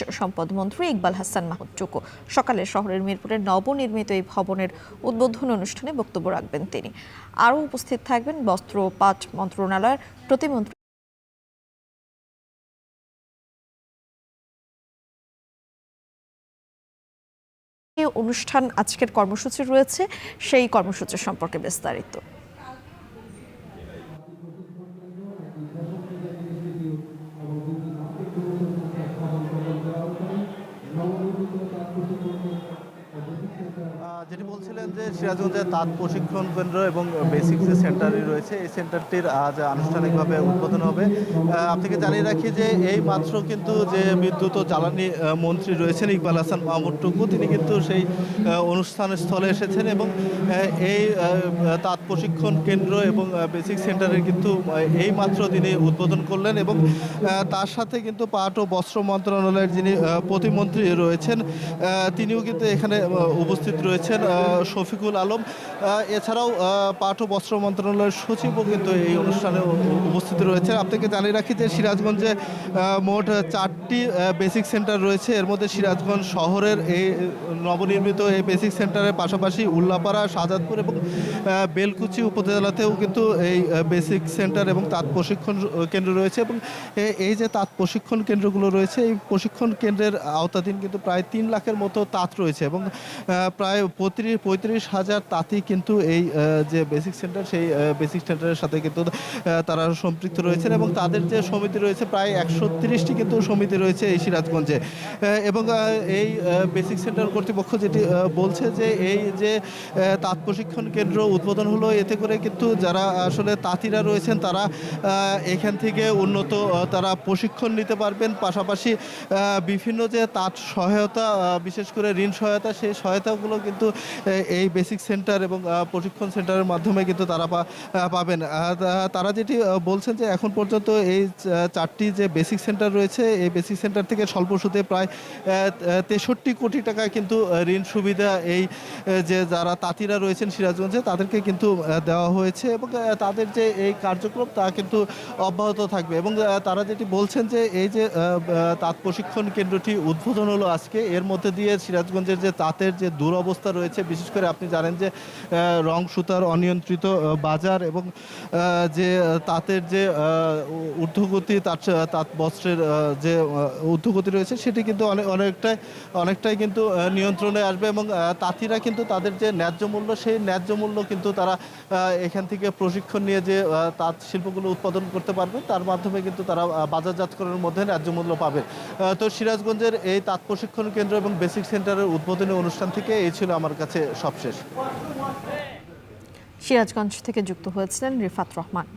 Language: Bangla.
সম্পদ মন্ত্রী ইকবাল হাসান মাহমুদ টুকু সকালে শহরের মিরপুরের নবনির্মিত এই ভবনের উদ্বোধন অনুষ্ঠানে বক্তব্য রাখবেন তিনি। আরও উপস্থিত থাকবেন বস্ত্র ও পাট মন্ত্রণালয়ের প্রতিমন্ত্রী। অনুষ্ঠান আজকের কর্মসূচি রয়েছে, সেই কর্মসূচি সম্পর্কে বিস্তারিত। যেটি বলছিলেন যে সিরাজগঞ্জের তাঁত প্রশিক্ষণ কেন্দ্র এবং বেসিক যে সেন্টারই রয়েছে এই সেন্টারটির আজ আনুষ্ঠানিকভাবে উদ্বোধন হবে। আপনাকে জানিয়ে রাখি যে এই মাত্র কিন্তু যে বিদ্যুৎ ও জ্বালানি মন্ত্রী রয়েছেন ইকবাল হাসান মাহমুদ টুকু তিনি কিন্তু সেই অনুষ্ঠান স্থলে এসেছেন এবং এই তাঁত প্রশিক্ষণ কেন্দ্র এবং বেসিক সেন্টারের কিন্তু এই মাত্র তিনি উদ্বোধন করলেন এবং তার সাথে কিন্তু পাট ও বস্ত্র মন্ত্রণালয়ের যিনি প্রতিমন্ত্রী রয়েছেন তিনিও কিন্তু এখানে উপস্থিত রয়েছেন শফিকুল আলম। এছাড়াও পাট ও বস্ত্র মন্ত্রণালয়ের সচিবও কিন্তু এই অনুষ্ঠানে উপস্থিত রয়েছে। আপনাকে জানিয়ে রাখি যে সিরাজগঞ্জে মোট 4টি বেসিক সেন্টার রয়েছে। এর মধ্যে সিরাজগঞ্জ শহরের এই নবনির্মিত এই বেসিক সেন্টারের পাশাপাশি উল্লাপাড়া, শাহজাদপুর এবং বেলকুচি উপজেলাতেও কিন্তু এই বেসিক সেন্টার এবং তাঁত প্রশিক্ষণ কেন্দ্র রয়েছে এবং এই যে তাঁত প্রশিক্ষণ কেন্দ্রগুলো রয়েছে এই প্রশিক্ষণ কেন্দ্রের আওতাধীন কিন্তু প্রায় 3 লাখের মতো তাঁত রয়েছে এবং প্রায় 35,000 তাঁতি কিন্তু এই যে বেসিক সেন্টার সেই বেসিক সেন্টারের সাথে কিন্তু তারা সম্পৃক্ত রয়েছেন এবং তাদের যে সমিতি রয়েছে প্রায় 130টি কিন্তু সমিতি রয়েছে এই সিরাজগঞ্জে। এবং এই বেসিক সেন্টার কর্তৃপক্ষ যেটি বলছে যে এই যে তাঁত প্রশিক্ষণ কেন্দ্র উদ্বোধন হলো এতে করে কিন্তু যারা আসলে তাঁতিরা রয়েছেন তারা এখান থেকে উন্নত তারা প্রশিক্ষণ নিতে পারবেন, পাশাপাশি বিভিন্ন যে তাঁত সহায়তা বিশেষ করে ঋণ সহায়তা সেই সহায়তাগুলো কিন্তু এই বেসিক সেন্টার এবং প্রশিক্ষণ সেন্টারের মাধ্যমে কিন্তু তারা পাবেন। তারা যেটি বলছেন যে এখন পর্যন্ত এই 4টি যে বেসিক সেন্টার রয়েছে এই বেসিক সেন্টার থেকে স্বল্প সুদে প্রায় 63 কোটি টাকা কিন্তু ঋণ সুবিধা এই যে যারা তাঁতিরা রয়েছেন সিরাজগঞ্জে তাদেরকে কিন্তু দেওয়া হয়েছে এবং তাদের যে এই কার্যক্রম তা কিন্তু অব্যাহত থাকবে এবং তারা যেটি বলছেন যে এই যে তাঁত প্রশিক্ষণ কেন্দ্রটি উদ্বোধন হলো আজকে এর মধ্যে দিয়ে সিরাজগঞ্জের যে তাঁতের যে দুরবস্থা রয়েছে বিশেষ করে আপনি জানেন যে রং সুতার অনিয়ন্ত্রিত বাজার এবং যে তাঁতের যে ঊর্ধ্বগতি তাঁত বস্ত্রের যে ঊর্ধ্বগতি রয়েছে সেটি কিন্তু অনেকটাই কিন্তু নিয়ন্ত্রণে আসবে এবং তাঁতিরা কিন্তু তাদের যে ন্যায্য মূল্য সেই ন্যায্য মূল্য কিন্তু তারা এখান থেকে প্রশিক্ষণ নিয়ে যে তাঁত শিল্পগুলো উৎপাদন করতে পারবে তার মাধ্যমে কিন্তু তারা বাজারজাতকরণের মধ্যে ন্যায্য মূল্য পাবে। তো সিরাজগঞ্জের এই তাঁত প্রশিক্ষণ কেন্দ্র এবং বেসিক সেন্টারের উদ্বোধনী অনুষ্ঠান থেকে এই ছিল আমার কাছে সবশেষ। সিরাজগঞ্জ থেকে যুক্ত হয়েছিলেন রিফাত রহমান।